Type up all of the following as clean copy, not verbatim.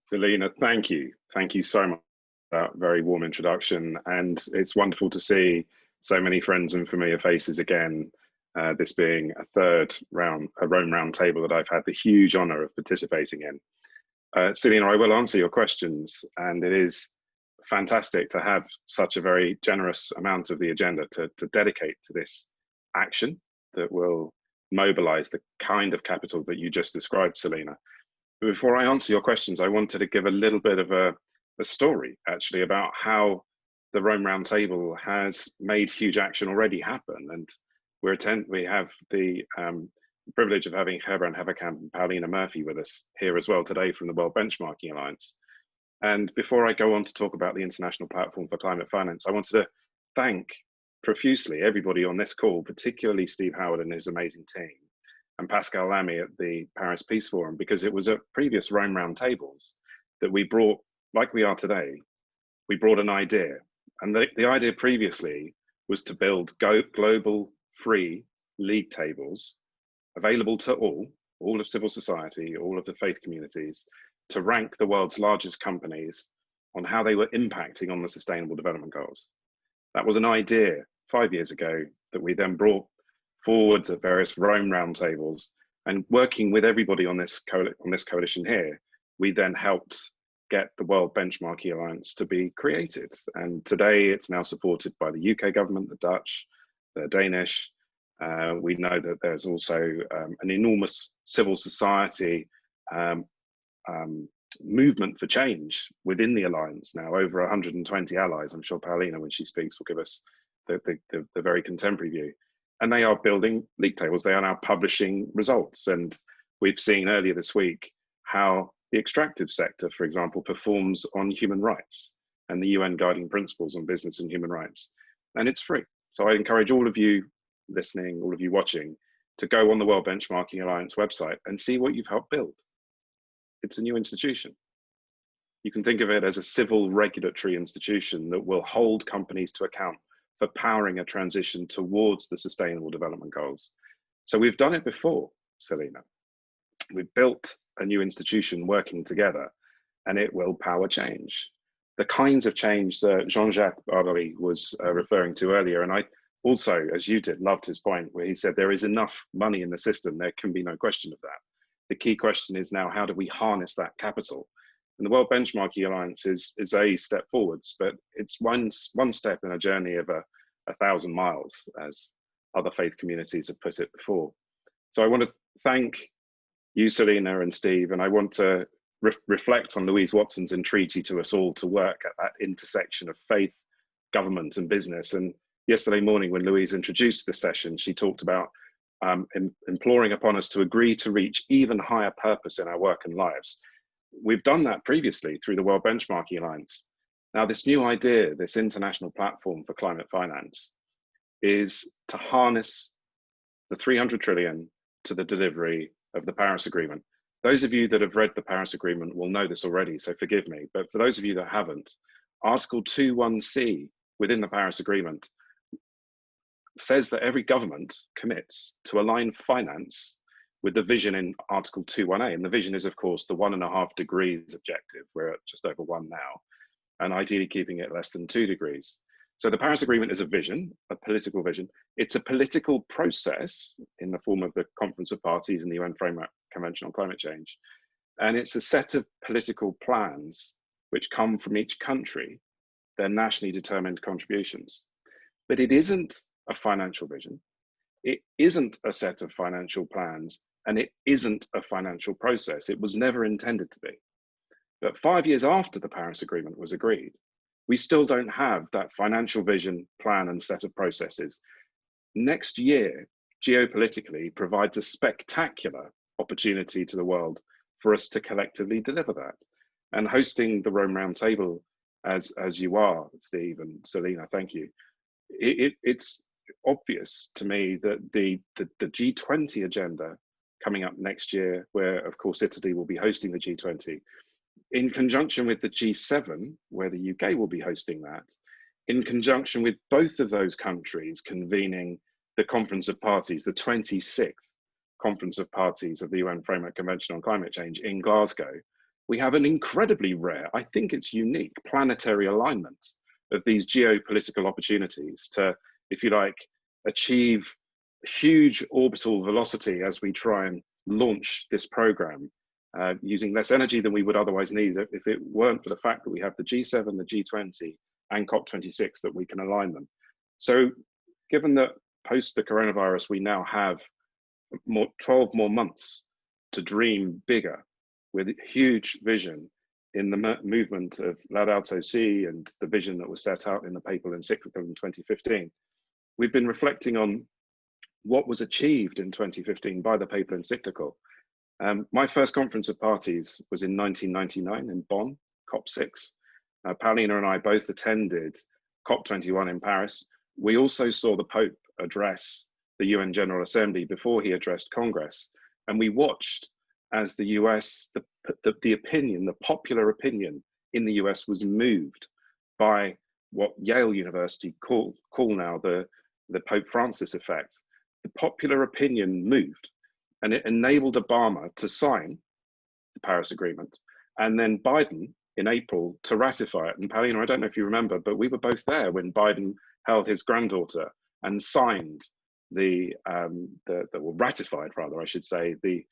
Selena, thank you. Thank you so much for that very warm introduction. And it's wonderful to see so many friends and familiar faces again, this being a third round, a Rome round table that I've had the huge honor of participating in. Selena, I will answer your questions, and it is fantastic to have such a very generous amount of the agenda to dedicate to this action that will mobilize the kind of capital that you just described, Selena. Before I answer your questions, I wanted to give a little bit of a story actually about how the Rome Roundtable has made huge action already happen. And we have the privilege of having Herbrand Heverkamp and Paulina Murphy with us here as well today from the World Benchmarking Alliance. And before I go on to talk about the International Platform for Climate Finance, I wanted to thank profusely everybody on this call, particularly Steve Howard and his amazing team, and Pascal Lamy at the Paris Peace Forum, because it was at previous Rome Roundtables that we brought, like we are today, we brought an idea. And the idea previously was to build global free league tables available to all of civil society, all of the faith communities, to rank the world's largest companies on how they were impacting on the Sustainable Development Goals. That was an idea 5 years ago that we then brought forwards at various Rome roundtables, and working with everybody on this coalition here, we then helped get the World Benchmarking Alliance to be created. And today it's now supported by the UK government, the Dutch, the Danish. We know that there's also an enormous civil society movement for change within the alliance now, over 120 allies. I'm sure Paulina, when she speaks, will give us the very contemporary view. And they are building league tables. They are now publishing results. And we've seen earlier this week how the extractive sector, for example, performs on human rights and the UN guiding principles on business and human rights. And it's free. So I encourage all of you listening, all of you watching, to go on the World Benchmarking Alliance website and see what you've helped build. It's a new institution. You can think of it as a civil regulatory institution that will hold companies to account for powering a transition towards the Sustainable Development Goals. So we've done it before, Selena. We've built a new institution working together, and it will power change. The kinds of change that Jean-Jacques Barbary was referring to earlier, and I also, as you did, loved his point where he said there is enough money in the system, there can be no question of that. The key question is now, how do we harness that capital? And the World Benchmarking Alliance is a step forwards, but it's one step in a journey of 1,000 miles, as other faith communities have put it before. So I want to thank you, Selena and Steve, and I want to reflect on Louise Watson's entreaty to us all to work at that intersection of faith, government and business. And yesterday morning when Louise introduced the session, she talked about imploring upon us to agree to reach even higher purpose in our work and lives. We've done that previously through the World Benchmarking Alliance. Now, this new idea, this international platform for climate finance, is to harness the 300 trillion to the delivery of the Paris Agreement. Those of you that have read the Paris Agreement will know this already, so forgive me. But for those of you that haven't, Article 2.1c within the Paris Agreement says that every government commits to align finance with the vision in Article 2.1a. And the vision is, of course, the 1.5 degrees objective. We're at just over 1 now, and ideally keeping it less than 2 degrees. So the Paris Agreement is a vision, a political vision. It's a political process in the form of the Conference of Parties and the UN Framework Convention on Climate Change. And it's a set of political plans which come from each country, their nationally determined contributions. But it isn't a financial vision. It isn't a set of financial plans, and it isn't a financial process. It was never intended to be. But 5 years after the Paris Agreement was agreed, we still don't have that financial vision, plan, and set of processes. Next year, geopolitically, provides a spectacular opportunity to the world for us to collectively deliver that. And hosting the Rome Roundtable, as you are, Steve and Selena, thank you. It's obvious to me that the G20 agenda coming up next year, where of course Italy will be hosting the G20, in conjunction with the G7, where the UK will be hosting that, in conjunction with both of those countries convening the Conference of Parties, the 26th Conference of Parties of the UN Framework Convention on Climate Change in Glasgow, we have an incredibly rare, I think it's unique, planetary alignment of these geopolitical opportunities to, if you like, achieve huge orbital velocity as we try and launch this program, using less energy than we would otherwise need if it weren't for the fact that we have the G7, the G20, and COP26 that we can align them. So given that post the coronavirus, we now have 12 more months to dream bigger with huge vision in the movement of Laudato Si and the vision that was set out in the papal encyclical in 2015. We've been reflecting on what was achieved in 2015 by the papal encyclical. My first conference of parties was in 1999 in Bonn, COP6. Paulina and I both attended COP21 in Paris. We also saw the Pope address the UN General Assembly before he addressed Congress. And we watched as the US, the opinion, the popular opinion in the US was moved by what Yale University call now the Pope Francis effect. The popular opinion moved, and it enabled Obama to sign the Paris Agreement, and then Biden in April to ratify it. And Paulina, I don't know if you remember, but we were both there when Biden held his granddaughter and signed ratified rather, I should say, the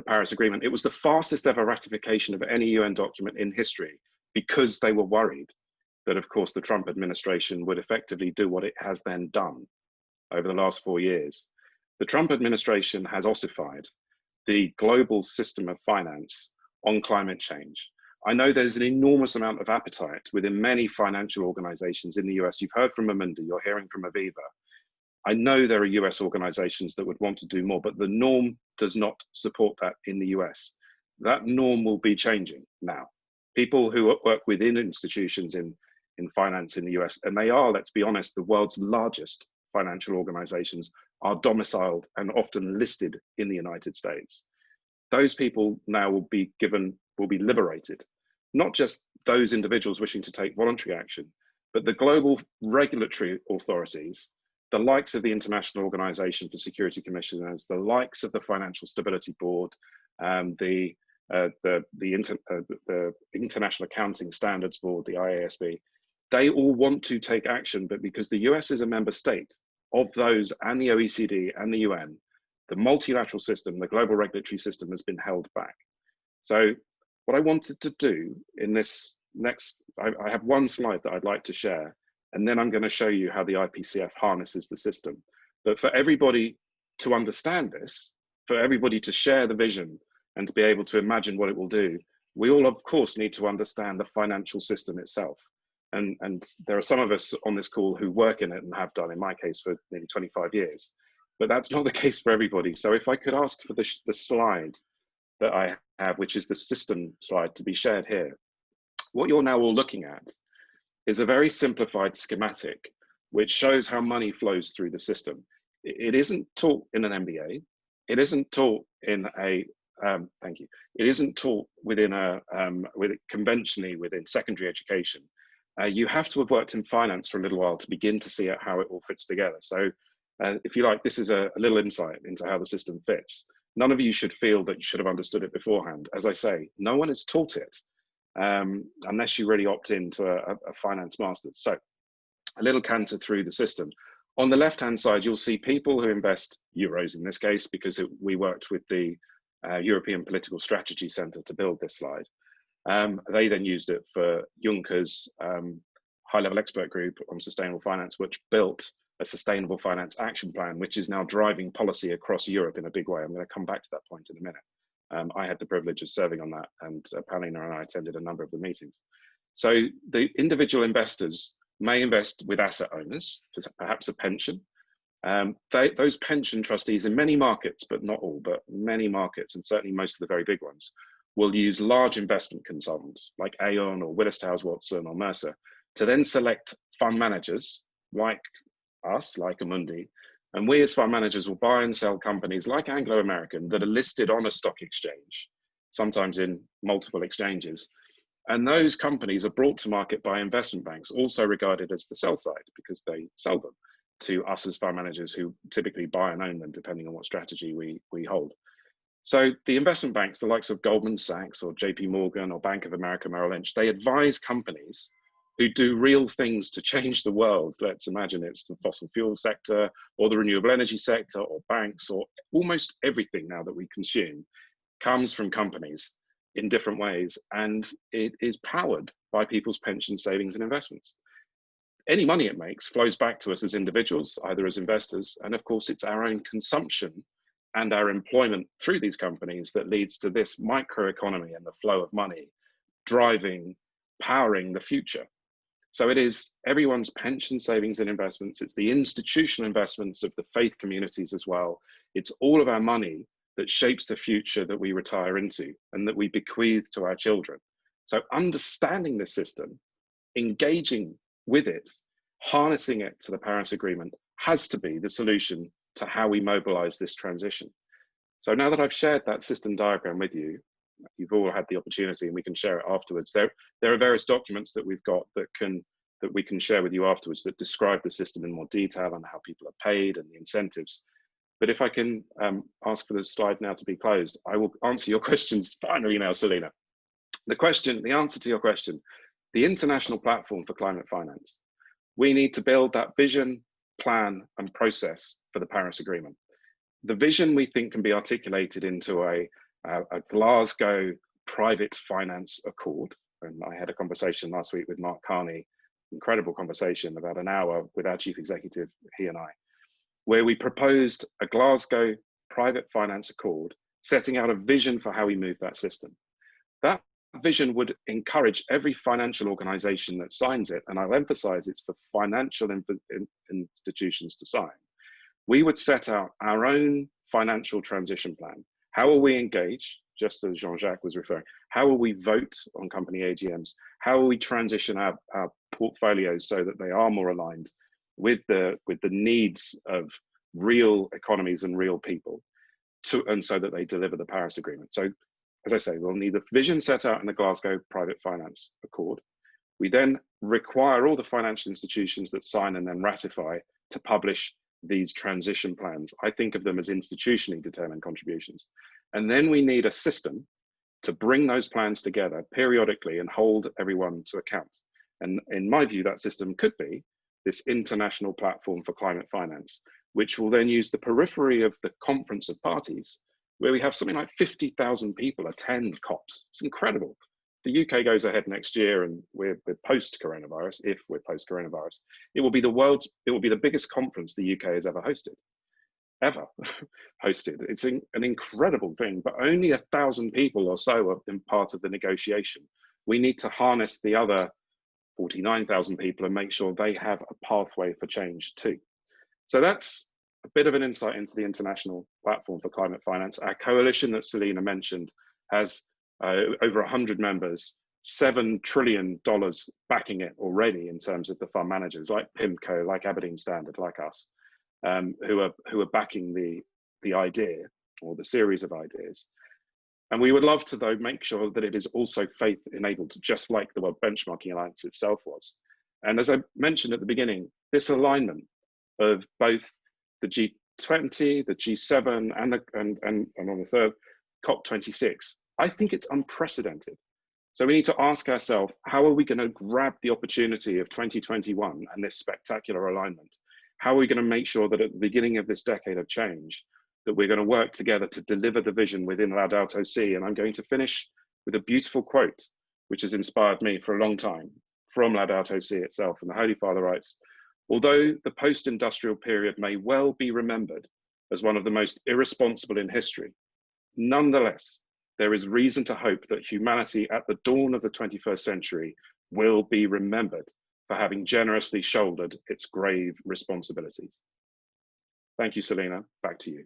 Paris Agreement. It was the fastest ever ratification of any UN document in history, because they were worried that, of course, the Trump administration would effectively do what it has then done over the last 4 years. The Trump administration has ossified the global system of finance on climate change. I know there's an enormous amount of appetite within many financial organizations in the US. You've heard from Amundi, you're hearing from Aviva. I know there are US organizations that would want to do more, but the norm does not support that in the US. That norm will be changing now. People who work within institutions in finance in the US, and they are, let's be honest, the world's largest financial organizations, are domiciled and often listed in the United States. Those people now will be liberated. Not just those individuals wishing to take voluntary action, but the global regulatory authorities, the likes of the International Organization for Security Commissioners, the likes of the Financial Stability Board, the International Accounting Standards Board, the IASB, they all want to take action, but because the US is a member state of those and the OECD and the UN, the multilateral system, the global regulatory system has been held back. So what I wanted to do in this next, I have one slide that I'd like to share, and then I'm going to show you how the IPCF harnesses the system. But for everybody to understand this, for everybody to share the vision and to be able to imagine what it will do, we all, of course, need to understand the financial system itself. And there are some of us on this call who work in it and have done, in my case, for nearly 25 years. But that's not the case for everybody. So if I could ask for the slide that I have, which is the system slide, to be shared here. What you're now all looking at is a very simplified schematic, which shows how money flows through the system. It isn't taught in an MBA. It isn't taught in a, thank you. It isn't taught within conventionally within secondary education. You have to have worked in finance for a little while to begin to see how it all fits together. So if you like, this is a little insight into how the system fits. None of you should feel that you should have understood it beforehand. As I say, no one has taught it unless you really opt into a finance master's. So a little canter through the system. On the left-hand side, you'll see people who invest euros in this case, because we worked with the European Political Strategy Centre to build this slide. They then used it for Juncker's high-level expert group on sustainable finance, which built a sustainable finance action plan, which is now driving policy across Europe in a big way. I'm going to come back to that point in a minute. I had the privilege of serving on that, and Paulina and I attended a number of the meetings. So the individual investors may invest with asset owners, perhaps a pension. Those pension trustees in many markets, but not all, but many markets, and certainly most of the very big ones, will use large investment consultants like Aon or Willis Towers Watson or Mercer to then select fund managers like us, like Amundi, and we as fund managers will buy and sell companies like Anglo American that are listed on a stock exchange, sometimes in multiple exchanges. And those companies are brought to market by investment banks, also regarded as the sell side, because they sell them to us as fund managers who typically buy and own them, depending on what strategy we hold. So the investment banks, the likes of Goldman Sachs or JP Morgan or Bank of America Merrill Lynch, they advise companies who do real things to change the world. Let's imagine it's the fossil fuel sector or the renewable energy sector or banks, or almost everything now that we consume comes from companies in different ways, and it is powered by people's pension savings and investments. Any money it makes flows back to us as individuals, either as investors, and of course it's our own consumption and our employment through these companies that leads to this microeconomy and the flow of money driving, powering the future. So it is everyone's pension savings and investments. It's the institutional investments of the faith communities as well. It's all of our money that shapes the future that we retire into and that we bequeath to our children. So understanding this system, engaging with it, harnessing it to the Paris Agreement has to be the solution to how we mobilize this transition. So now that I've shared that system diagram with you, you've all had the opportunity, and we can share it afterwards. There are various documents that we've got that we can share with you afterwards that describe the system in more detail and how people are paid and the incentives. But if I can ask for the slide now to be closed, I will answer your questions finally now, Selina. The answer to your question, the international platform for climate finance. We need to build that vision, plan, and process for the Paris Agreement. The vision, we think, can be articulated into a Glasgow private finance accord. And I had a conversation last week with Mark Carney, incredible conversation, about an hour with our chief executive, he and I, where we proposed a Glasgow private finance accord, setting out a vision for how we move that system. That vision would encourage every financial organization that signs it, and I'll emphasize it's for financial institutions to sign. We would set out our own financial transition plan. How will we engage, just as Jean-Jacques was referring, how will we vote on company AGMs? How will we transition our portfolios so that they are more aligned with the needs of real economies and real people, and so that they deliver the Paris Agreement? So, as I say, we'll need the vision set out in the Glasgow Private Finance Accord. We then require all the financial institutions that sign and then ratify to publish these transition plans. I think of them as institutionally determined contributions. And then we need a system to bring those plans together periodically and hold everyone to account. And in my view, that system could be this international platform for climate finance, which will then use the periphery of the conference of parties, where we have something like 50,000 people attend COPs. It's incredible. The UK goes ahead next year, and we're post-coronavirus. If we're post-coronavirus, it will be the biggest conference the UK has ever hosted. It's an incredible thing, but only 1,000 people or so have been part of the negotiation. We need to harness the other 49,000 people and make sure they have a pathway for change too. So that's a bit of an insight into the international platform for climate finance. Our coalition that Selina mentioned has over 100 members, $7 trillion backing it already in terms of the fund managers like PIMCO, like Aberdeen Standard, like us, who are backing the idea or the series of ideas. And we would love to, though, make sure that it is also faith enabled, just like the World Benchmarking Alliance itself was. And as I mentioned at the beginning, this alignment of both the G20, the G7, and on the third, COP26, I think it's unprecedented. So we need to ask ourselves, how are we going to grab the opportunity of 2021 and this spectacular alignment? How are we going to make sure that at the beginning of this decade of change, that we're going to work together to deliver the vision within Laudato Si? And I'm going to finish with a beautiful quote, which has inspired me for a long time, from Laudato Si itself. And the Holy Father writes, although the post-industrial period may well be remembered as one of the most irresponsible in history, nonetheless, there is reason to hope that humanity at the dawn of the 21st century will be remembered for having generously shouldered its grave responsibilities. Thank you, Selina. Back to you.